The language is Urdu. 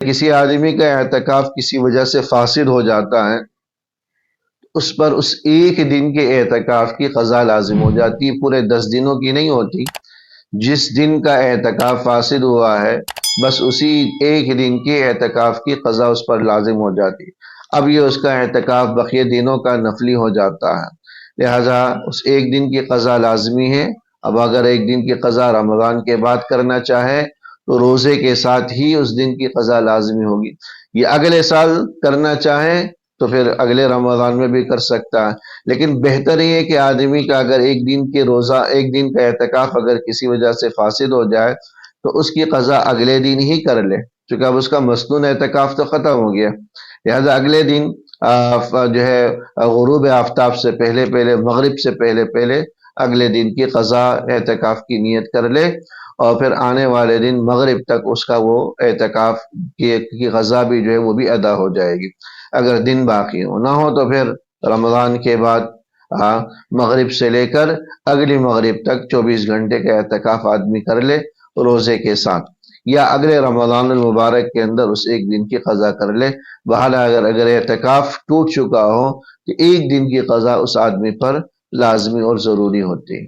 کسی آدمی کا اعتکاف کسی وجہ سے فاسد ہو جاتا ہے، اس پر اس ایک دن کے اعتکاف کی قضا لازم ہو جاتی ہے، پورے 10 دنوں کی نہیں ہوتی۔ جس دن کا اعتکاف فاسد ہوا ہے، بس اسی ایک دن کے اعتکاف کی قضا اس پر لازم ہو جاتی ہے۔ اب یہ اس کا اعتکاف بقیہ دنوں کا نفلی ہو جاتا ہے، لہذا اس ایک دن کی قضا لازمی ہے۔ اب اگر ایک دن کی قضا رمضان کے بعد کرنا چاہے تو روزے کے ساتھ ہی اس دن کی قضا لازمی ہوگی۔ یہ اگلے سال کرنا چاہے تو پھر اگلے رمضان میں بھی کر سکتا ہے، لیکن بہتر یہ ہے کہ آدمی کا اگر ایک دن کے روزہ، ایک دن کا اعتکاف اگر کسی وجہ سے فاسد ہو جائے تو اس کی قضا اگلے دن ہی کر لے، چونکہ اب اس کا مسنون اعتکاف تو ختم ہو گیا۔ لہذا اگلے دن جو ہے غروب آفتاب سے پہلے پہلے، مغرب سے پہلے پہلے اگلے دن کی قضا اعتکاف کی نیت کر لے، اور پھر آنے والے دن مغرب تک اس کا وہ اعتکاف کی قضا بھی جو ہے وہ بھی ادا ہو جائے گی۔ اگر دن باقی ہو نہ ہو تو پھر رمضان کے بعد مغرب سے لے کر اگلی مغرب تک 24 گھنٹے کا اعتکاف آدمی کر لے روزے کے ساتھ، یا اگلے رمضان المبارک کے اندر اس ایک دن کی قضا کر لے۔ بہرحال اگر اعتکاف ٹوٹ چکا ہو تو ایک دن کی قضا اس آدمی پر لازمی اور ضروری ہوتی ہے۔